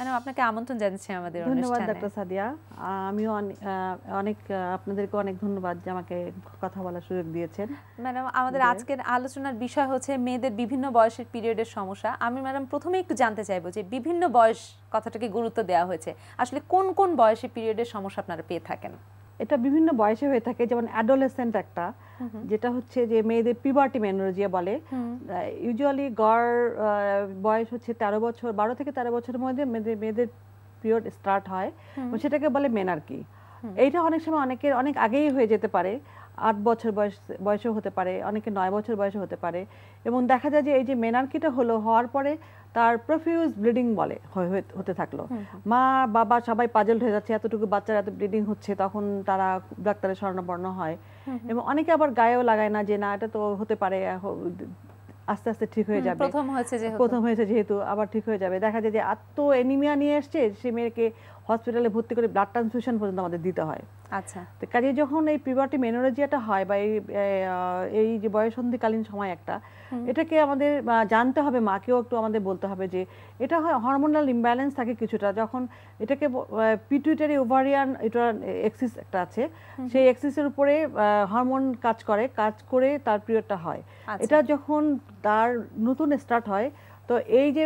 Madam আপনাকে আমন্ত্রণ জানাচ্ছি আমাদের অনুষ্ঠানে। ধন্যবাদ ডক্টর সাদিয়া, আমিও অনেক আপনাদেরকে অনেক ধন্যবাদ যে আমাকে কথা বলার সুযোগ দিয়েছেন। ম্যাডাম আমাদের আজকের আলোচনার বিষয় হচ্ছে মেয়েদের বিভিন্ন বয়সের পিরিয়ডের সমস্যা। আমি ম্যাডাম প্রথমে একটু জানতে চাইবো যে বিভিন্ন বয়স কথাটাকে গুরুত্ব দেওয়া হয়েছে, আসলে কোন কোন বয়সে পিরিয়ডের সমস্যা আপনারা পেয়ে থাকেন? এটা বিভিন্ন বয়সে হয়ে থাকে, যেমন অ্যাডোলেসেন্ট একটা, যেটা হচ্ছে যে মেয়েদের পিউবার্টি মেনোরেজিয়া বলে। ইউজুয়ালি গড় বয়স হচ্ছে 13 বছর, 12 থেকে 13 বছরের মধ্যে মেয়েদের পিরিয়ড স্টার্ট হয়, সেটাকে বলে মেনার্কি। এইটা অনেক সময় অনেকের অনেক আগেই হয়ে যেতে পারে, 8 বছর বয়সেও হতে পারে, অনেকে 9 বছর বয়সে হতে পারে। এবং দেখা যায় যে এই যে মেনার্কিটা হওয়ার পরে তার প্রফিউজ ব্লিডিং বলে হতে থাকলো, মা বাবা সবাই পাজল হয়ে যাচ্ছে, এতটুকু বাচ্চার এত ব্লিডিং হচ্ছে, তখন তারা ডাক্তারের শরণাপন্ন হয়। এবং অনেকে আবার গায়েও লাগায় না যে না এটা তো হতে পারে, আস্তে আস্তে ঠিক হয়ে যাবে, প্রথম হয়েছে যেহেতু আবার ঠিক হয়ে যাবে। দেখা যায় যে এত এনিমিয়া নিয়ে এসছে, সে মেয়েকে হসপিটালে ভর্তি করে ব্লাড ট্রান্সফিউশন পর্যন্ত আমাদের দিতে হয়। আচ্ছা, তো কাজে যখন এই পিউবার্টি মেনোরেজিয়াটা হয় বা এই যে বয়ঃসন্ধিকালীন সময় একটা, এটাকে আমাদের জানতে হবে, মাকেও একটু আমাদের বলতে হবে যে এটা হয় হরমোনাল ইমব্যালেন্স থাকে কিছুটা, যখন এটাকে পিটুইটারি ওভারিয়ান এটা এক্সিস একটা আছে, সেই এক্সিসের উপরে হরমোন কাজ করে তার পিরিয়ডটা হয়। এটা যখন তার নতুন স্টার্ট হয়, তো এই যে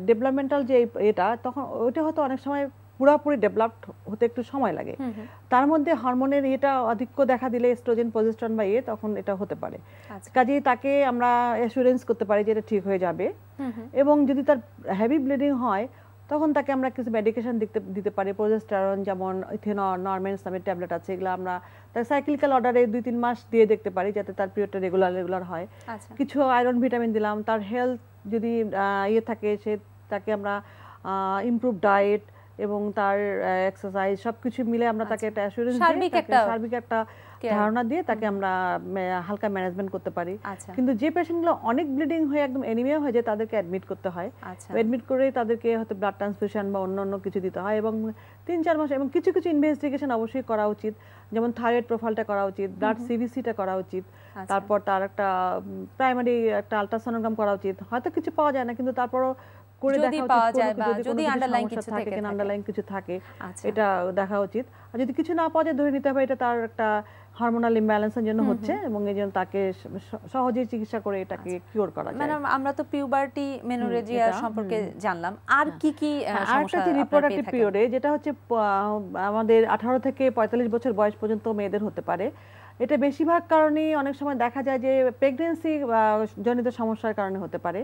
ডেভেলপমেন্টাল যে এটা, তখন ওইটা হয়তো অনেক সময় পুরোপুরি ডেভেলপড হতে একটু সময় লাগে। তার মধ্যে হরমোনের এটা আধিক্য দেখা দিলে, এস্ট্রোজেন প্রজেস্টেরন বা তখন এটা হতে পারে। কাজেই তাকে আমরা অ্যাসুরেন্স করতে পারি যে এটা ঠিক হয়ে যাবে। এবং যদি তার হেভি ব্লিডিং হয়, তখন তাকে আমরা কিছু মেডিকেশন দিতে পারি, প্রজেস্টেরন, যেমন ইথেনল, নরমেন্স নামের ট্যাবলেট আছে, এগুলো আমরা তার সাইক্লিক্যাল অর্ডারে 2-3 মাস দিয়ে দেখতে পারি, যাতে তার পিরিয়ডটা রেগুলার হয়। কিছু আয়রন ভিটামিন দিলাম, তার হেলথ যদি থাকে, তাকে আমরা ইমপ্রুভ ডায়েট এবং তার এক্সারসাইজ সবকিছু মিলে আমরা তাকে একটা অ্যাসুরেন্স দিই, সার্বিক একটা ধারণা দিয়ে তাকে আমরা হালকা ম্যানেজমেন্ট করতে পারি। কিন্তু যে পেশেন্টগুলো অনেক ব্লিডিং হয়ে একদম এনিমিয়া হয়ে যায়, তাদেরকে অ্যাডমিট করতে হয়। অ্যাডমিট করে তাদেরকে হয়তো ব্লাড ট্রান্সফিউশন বা অন্য কিছু দিতে হয়, এবং 3-4 মাস, এবং কিছু ইনভেস্টিগেশন অবশ্যই করা উচিত, যেমন থাইরয়েড প্রোফাইলটা করা উচিত, ব্লাড সিবিসিটা করা উচিত, তারপর তার একটা প্রাইমারি একটা আলট্রাসোনোগ্রাম করা উচিত। হয়তো কিছু পাওয়া যায় না, কিন্তু তারপরও করে দেখা উচিত, যদি আন্ডারলাইন কিছু থাকে এটা দেখা উচিত। আর যদি কিছু না পাওয়া যায়, ধরে নিতে হবে এটা তার একটা হরমোনাল ইমব্যালেন্সের জন্য হচ্ছে, এবং এই জন্য তাকে সহজেই চিকিৎসা করে এটাকে কিওর করা যায়। ম্যাডাম আমরা তো পিউবার্টি মেনোরেজিয়া সম্পর্কে জানলাম, আর কি সমস্যা আছে রিপ্রোডাক্টিভ পিরিয়ডে, যেটা হচ্ছে আমাদের 18 থেকে 45 বছর বয়স পর্যন্ত মেয়েদের হতে পারে। এটা বেশিরভাগ কারণেই অনেক সময় দেখা যায় যে প্রেগন্যান্সি জনিত সমস্যার কারণে হতে পারে।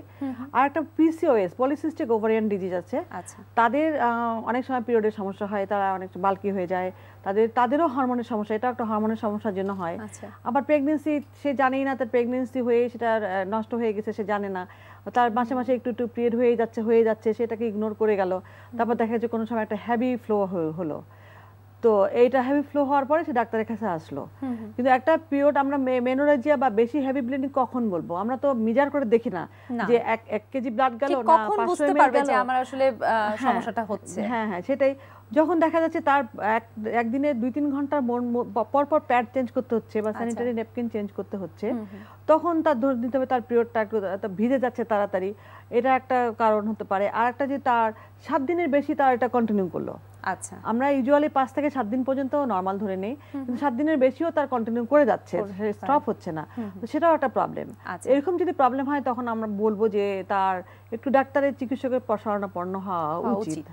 আর একটা পিসিওএস, পলিসিস্টিক ওভারিয়ান ডিজিজ আছে, তাদের অনেক সময় পিরিয়ডের সমস্যা হয়, তারা অনেক বাল্কি হয়ে যায়, তাদেরও হরমোনের সমস্যা, এটা একটা হরমোনের সমস্যার জন্য হয়। আবার প্রেগন্যান্সি সে জানেই না তার প্রেগন্যান্সি হয়ে সেটা নষ্ট হয়ে গেছে, সে জানে না, তার মাসে মাসে একটু পিরিয়ড হয়ে যাচ্ছে, সেটাকে ইগনোর করে গেল, তারপর দেখা যাচ্ছে কোনো সময় একটা হেভি ফ্লো হলো, তো এইটা হেভি ফ্লো হওয়ার পরে সে ডাক্তারের কাছে আসলো। কিন্তু একটা পিরিয়ড আমরা মেনোরেজিয়া বা বেশি হেভি ব্লিডিং কখন বলবো? আমরা তো মেজার করে দেখি না যে 1 কেজি ব্লাড গেল না 500 ml গেল, যে আমার আসলে সমস্যাটা হচ্ছে। হ্যাঁ, সেটাই। যখন দেখা যাচ্ছে তার একদিনে 2-3 ঘন্টার পর প্যাড চেঞ্জ করতে হচ্ছে বা স্যানিটারি ন্যাপকিন চেঞ্জ করতে হচ্ছে, তখন তার ধরে নিতে হবে তার পিরিয়ডটা একটু ভিজে যাচ্ছে তাড়াতাড়ি, এটা একটা কারণ হতে পারে। আর একটা যে তার 7 দিনের বেশি তার এটা কন্টিনিউ করলো, আচ্ছা, আমরা ইউজুয়ালি 5 থেকে 7 দিন পর্যন্ত নরমাল ধরে নেই, কিন্তু 7 দিনের বেশিও তার কন্টিনিউ করে যাচ্ছে, স্টপ হচ্ছে না, তো সেটাও একটা প্রবলেম। এরকম যদি প্রবলেম হয়, তখন আমরা বলবো যে তার একটু ডাক্তারের চিকিৎসকের শরণাপন্ন হওয়া উচিত।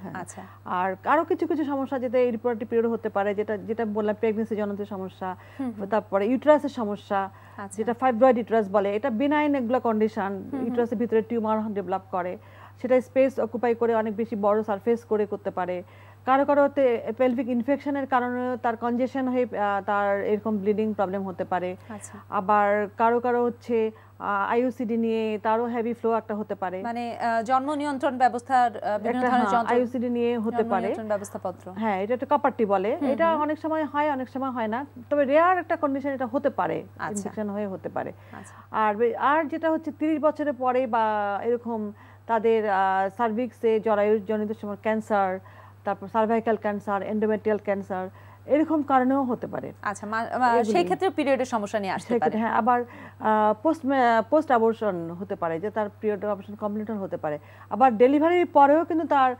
আর আরো কিছু সমস্যা, যেটা রিপ্রোডাক্টিভ পিরিয়ড হতে পারে, যেটা বললাম প্রেগন্যান্সি জনিত সমস্যা, তারপরে ইউটেরাসের সমস্যা, যেটা ফাইব্রয়েড ইউটেরাস বলে, এটা বিনাইন এগুলো কন্ডিশন, ইউটেরাসের ভিতরে টিউমার ডেভেলপ করে, সেটা স্পেস অকুপাই করে অনেক বেশি বড় সারফেস করতে পারে। কারো পেলভিক ইনফেকশনের কারণে তার কনজেশন হয়ে তার এরকম ব্লিডিং প্রবলেম হতে পারে। আবার কারো হচ্ছে আইইউসিডি নিয়ে তারও হেভি ফ্লো একটা হতে পারে, মানে জন্ম নিয়ন্ত্রণ ব্যবস্থার বিভিন্ন ধরনের যন্ত্র, আইইউসিডি নিয়ে হতে পারে, ব্যবস্থাপত্র, হ্যাঁ, এটা একটা কপারটি বলে, এটা অনেক সময় হয় অনেক সময় হয় না, তবে রেয়ার একটা কন্ডিশন এটা হতে পারে, ইনফেকশন হয়ে হতে পারে। আর যেটা হচ্ছে 30 বছরের পরে বা এরকম তাদের সার্ভিক্সে জরায়ুর জনিত ক্যান্সার, তারপর সার্ভাইকাল ক্যান্সার, এন্ডোমেট্রিয়াল ক্যান্সার, এরকম কারণেও হতে পারে। আচ্ছা, সেই ক্ষেত্রে পিরিয়ডের সমস্যা নিয়ে আসতে পারে। হ্যাঁ, আবার পোস্ট অ্যাবর্শন হতে পারে, যে তার পিরিয়ড অবর্শন কমপ্লিট হতে পারে। আবার ডেলিভারির পরেও কিন্তু তার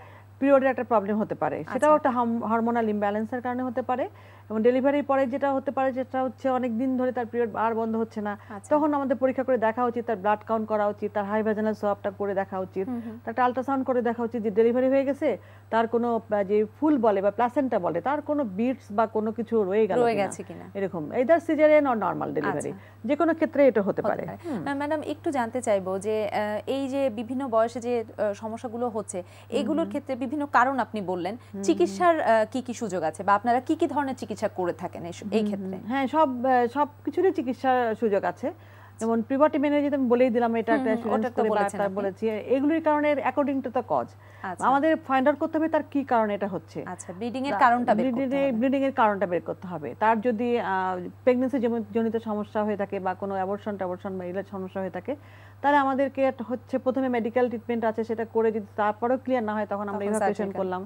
পিরিয়ডের একটা প্রবলেম হতে পারে, সেটাও একটা হরমোনাল ইমব্যালেন্সের কারণে হতে পারে। এবং ডেলিভারির পরে যেটা হতে পারে যেটা হচ্ছে অনেক দিন ধরে তার পিরিয়ড আর বন্ধ হচ্ছে না, তখন আমাদের পরীক্ষা করে দেখা উচিত, তার ব্লাড কাউন্ট করা উচিত, তার হাই ভ্যাজানাল সোয়াবটা করে দেখা উচিত, তার আল্ট্রাসাউন্ড করে দেখা উচিত যে ডেলিভারি হয়ে গেছে, তার কোনো যে ফুল বলে বা প্লাসেন্টা বলে তার কোনো বিটস বা কোনো কিছু রয়ে গেছে কিনা, এরকম either caesarean or normal delivery, যে কোনো ক্ষেত্রে এটা হতে পারে। ম্যাডাম একটু জানতে চাইবো যে এই যে বিভিন্ন বয়সে যে সমস্যাগুলো হচ্ছে এগুলোর ক্ষেত্রে বিভিন্ন কারণ আপনি বললেন, চিকিৎসার কি কি সুযোগ আছে বা আপনারা কি কি ধরনের চিকিৎসা করে থাকেন এই ক্ষেত্রে? হ্যাঁ, সব কিছুরই চিকিৎসার সুযোগ আছে। যেমন প্রিবার্টি মেনোরেজিয়া আমি বলেই দিলাম, এটা একটা অ্যাসুরেন্স করে বারবার বলেছি, এগুলির কারণে অ্যাকর্ডিং টু দ্য কজ আমাদের ফাইন্ড আউট করতে হবে তার কি কারণে এটা হচ্ছে। আচ্ছা, ব্লিডিং এর কারণটা বের করতে হবে, ব্লিডিং এর কারণটা বের করতে হবে। তার যদি প্রেগন্যান্সি জনিত সমস্যা হয়ে থাকে বা কোনো অ্যাবর্শন বা ইলাজ সমস্যা হয়ে থাকে, তাহলে আমাদেরকে হচ্ছে প্রথমে মেডিকেল ট্রিটমেন্ট আছে, সেটা করে যদি তারপরেও ক্লিয়ার না হয় তখন আমরা ইভাকুয়েশন করলাম,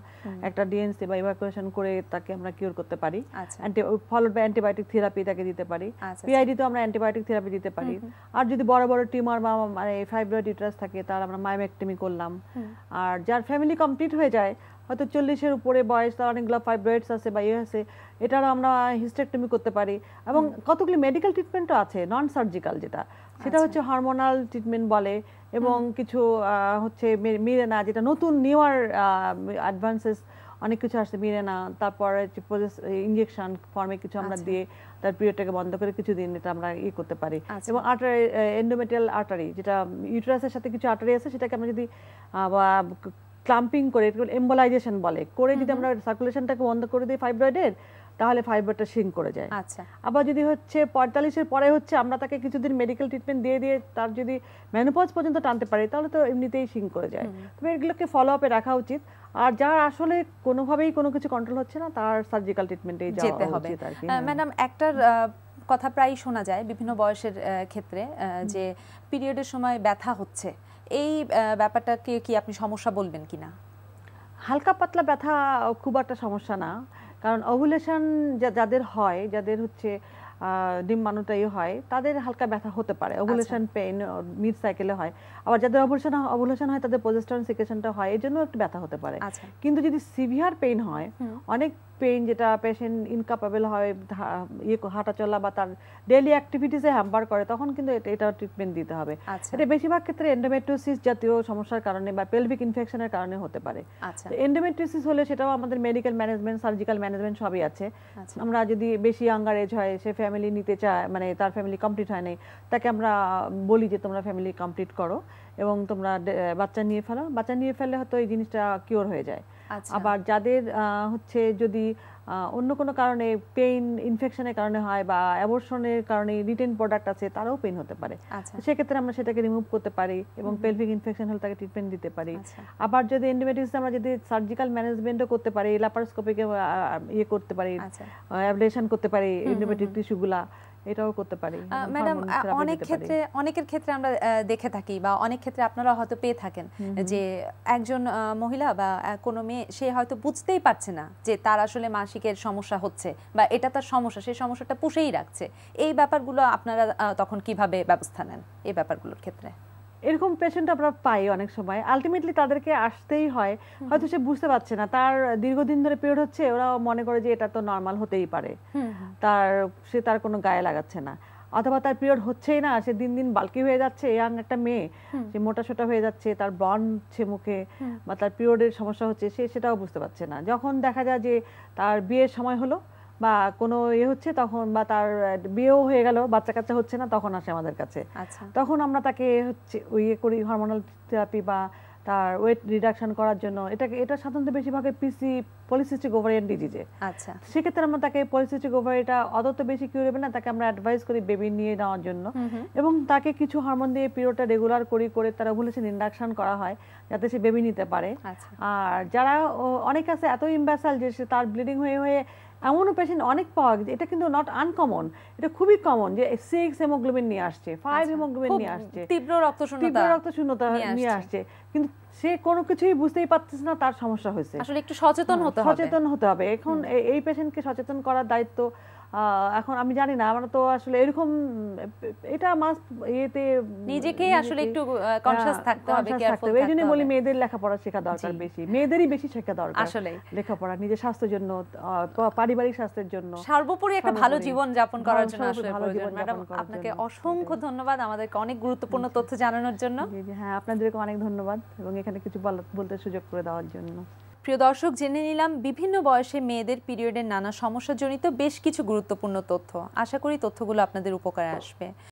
একটা ডিএনসি বা ইভাকুয়েশন করে তাকে আমরা কিউর করতে পারি, ফলোড বাই অ্যান্টিবায়োটিক থেরাপি তাকে দিতে পারি, পিআইডি তো আমরা অ্যান্টিবায়োটিক থেরাপি দিতে পারি। আর যদি বড় বড় টিউমার বা মানে ফাইব্রয়েড ইউটারাস থাকে তার আমরা মায়োমেক্টমি করলাম। আর যার ফ্যামিলি কমপ্লিট হয়ে যায়, হয়তো 40-এর উপরে বয়স, তার অনেকগুলো ফাইব্রয়েডস আছে বা আছে, এটারও আমরা হিস্টেক্টমি করতে পারি। এবং কতগুলি মেডিকেল ট্রিটমেন্টও আছে নন সার্জিক্যাল, সেটা হচ্ছে হরমোনাল ট্রিটমেন্ট বলে, এবং কিছু হচ্ছে মিরেনা, যেটা নতুন নিউয়ার অ্যাডভান্সেস অনেক কিছু আসছে, মিরেনা, তারপরে ইনজেকশন ফর্মে কিছু আমরা দিয়ে তার পিরিয়ডটাকে বন্ধ করে কিছুদিন এটা আমরা করতে পারি। এবং আর্টারি, এন্ডোমেট্রিয়াল আর্টারি, যেটা ইউটেরাসের সাথে কিছু আর্টারি আছে, সেটাকে আমরা যদি ক্লাম্পিং করে, এম্বোলাইজেশন বলে, করে যদি আমরা সার্কুলেশনটাকে বন্ধ করে দিই ফাইব্রয়েডের, তাহলে ফাইবারটা শিঙ্ক করে যায়। আবার যদি হচ্ছে 45-এর পরে হচ্ছে আমরা তাকে কিছুদিন মেডিকেল ট্রিটমেন্ট দিয়ে তার যদি মেনোপজ পর্যন্ত টানতে পারি, তাহলে তো এমনিতেই শিঙ্ক করে যায়। তবে এগুলোকে ফলো আপে রাখা উচিত। আর যার আসলে কোনোভাবেই কোনো কিছু কন্ট্রোল হচ্ছে না, তার সার্জিক্যাল ট্রিটমেন্টে যেতে হবে। ম্যাডাম, একটা কথা প্রায়ই শোনা যায় বিভিন্ন বয়সের ক্ষেত্রে যে পিরিয়ডের সময় ব্যথা হচ্ছে, এই ব্যাপারটাকে কি আপনি সমস্যা বলবেন কিনা? হালকা পাতলা ব্যথা খুব একটা সমস্যা না, কারণ ওভুলেশন যাদের হয়, যাদের হচ্ছে ডিম্বাণুটাই হয়, তাদের হালকা ব্যথা হতে পারে, ওভুলেশন পেইন মিড সাইকেলে হয়। আবার যাদের ওভুলেশন হয় তাদের প্রজেস্টেরন সিক্রেশনটা হয়, এর জন্য একটু ব্যথা হতে পারে। কিন্তু যদি সিভিয়ার পেইন হয়, অনেক পেইন যেটা পেশেন্ট ইনকাপেবল হয় হাঁটা চলা বা তার ডেইলি অ্যাক্টিভিটিসে হ্যাম্পার করে, তখন কিন্তু এটা ট্রিটমেন্ট দিতে হবে। এটা বেশিরভাগ ক্ষেত্রে এন্ডোমেট্রিওসিস জাতীয় সমস্যার কারণে বা পেলভিক ইনফেকশনের কারণে হতে পারে। এন্ডোমেট্রিওসিস হলে সেটাও আমাদের মেডিকেল ম্যানেজমেন্ট, সার্জিক্যাল ম্যানেজমেন্ট সবই আছে। আমরা যদি বেশি ইয়াঙ্গার এজ হয়, সে ফ্যামিলি নিতে চায়, মানে তার ফ্যামিলি কমপ্লিট হয় নাই, তাকে আমরা বলি যে তোমরা ফ্যামিলি কমপ্লিট করো এবং তোমরা বাচ্চা নিয়ে ফেলো। বাচ্চা নিয়ে ফেললে হয়তো এই জিনিসটা কিওর হয়ে যায়। আবার যাদের হচ্ছে যদি অন্য কোনো কারণে পেইন ইনফেকশনের কারণে হয় বা অ্যাবর্শনের কারণে রিটেন প্রোডাক্ট আছে, তারাও পেইন হতে পারে। সেক্ষেত্রে আমরা সেটাকে রিমুভ করতে পারি এবং পেলভিক ইনফেকশন হলে তাকে ট্রিটমেন্ট দিতে পারি। আবার যদি এন্ডোমেট্রিওসিস আমরা যদি সার্জিক্যাল ম্যানেজমেন্টও করতে পারি, ল্যাপারোস্কোপিকে করতে পারি, অ্যাবলেশন করতে পারি এন্ডোমেট্রিক টিস্যুগুলা, এটাও করতে পারি। ম্যাডাম, অনেকের ক্ষেত্রে আমরা দেখে থাকি বা অনেক ক্ষেত্রে আপনারা হয়তো পেয়ে থাকেন যে একজন মহিলা বা কোনো মেয়ে, সে হয়তো বুঝতেই পারছে না যে তার আসলে মাসিকের সমস্যা হচ্ছে বা এটা তার সমস্যা, সেই সমস্যাটা পুষেই রাখছে। এই ব্যাপারগুলো আপনারা তখন কিভাবে ব্যবস্থা নেন এই ব্যাপারগুলোর ক্ষেত্রে? এরকম পেশেন্ট আমরা পাই অনেক সময়। আলটিমেটলি তাদেরকে আসতেই হয়, হয়তো সে বুঝতে পারছে না, তার দীর্ঘদিন ধরে পিরিয়ড হচ্ছে, ওরা মনে করে যে এটা তো নর্মাল হতেই পারে, তার কোনো গায়ে লাগাচ্ছে না, অথবা তার পিরিয়ড হচ্ছেই না, সে দিন দিন বাল্কি হয়ে যাচ্ছে, ইয়াং একটা মেয়ে, সে মোটা সোটা হয়ে যাচ্ছে, তার ব্রণ হচ্ছে মুখে বা তার পিরিয়ডের সমস্যা হচ্ছে, সে সেটাও বুঝতে পারছে না। যখন দেখা যায় যে তার বিয়ের সময় হলো বা কোনো হচ্ছে, তখন বা তার বিয়েও হয়ে গেল, বাচ্চা কাচ্চা হচ্ছে না, তখন আসে আমাদের কাছে। তখন আমরা তাকে হচ্ছে করি হরমোনাল থেরাপি বা তার ওয়েট রিডাকশন করার জন্য। এটা সাধারণত বেশিরভাগ পলিসিস্টিক ওভারিয়ান ডিজিজে। সেক্ষেত্রে আমরা তাকে পলিসিস্টিক ওভারিটা অত বেশি কিউরেবল না, তাকে আমরা অ্যাডভাইস করি বেবি নিয়ে নেওয়ার জন্য, এবং তাকে কিছু হরমোন দিয়ে পিরিয়ডটা রেগুলার করে তার ওভুলেশন ইন্ডাকশন করা হয় যাতে সে বেবি নিতে পারে। আর যারা অনেক আছে এত ইম্ব্যাসাল যে তার ব্লিডিং হয়ে এমনও পেশেন্ট অনেক পাওয়া গেছে, এটা কিন্তু নট আনকমন, এটা খুবই কমন, যে 6 হিমোগ্লোবিন নিয়ে আসছে, 5 হিমোগ্লোবিন নিয়ে আসছে, তীব্র রক্তশূন্যতা নিয়ে আসছে, কিন্তু সে কোনো কিছুই বুঝতেই পারতেছে না তার সমস্যা হয়েছে। আসলে একটু সচেতন হতে হবে। এখন এই পেশেন্টকে সচেতন করার দায়িত্ব এখন আমি জানি না, আমরা তো আসলে এরকম এটা মাস ইয়েতে নিজেকেই আসলে একটু কনসিয়াস থাকতে হবে, কেয়ারফুল এই জন্য বলি মেয়েদের লেখাপড়া শেখা দরকার, বেশি মেয়েদেরই বেশি শেখা দরকার আসলে লেখাপড়া, নিজের স্বাস্থ্যের জন্য, পারিবারিক স্বাস্থ্যের জন্য, সর্বোপরি একটা ভালো জীবন যাপন করার জন্য আসলে প্রয়োজন। ম্যাডাম আপনাকে অসংখ্য ধন্যবাদ আমাদেরকে অনেক গুরুত্বপূর্ণ তথ্য জানানোর জন্য। হ্যাঁ, আপনাদেরকে অনেক ধন্যবাদ এবং এখানে কিছু বলতে সুযোগ করে দেওয়ার জন্য। প্রিয় দর্শক, জেনে নিলাম বিভিন্ন বয়সে মেয়েদের পিরিয়ডের নানা সমস্যাজনিত বেশ কিছু গুরুত্বপূর্ণ তথ্য। আশা করি তথ্যগুলো আপনাদের উপকারে আসবে।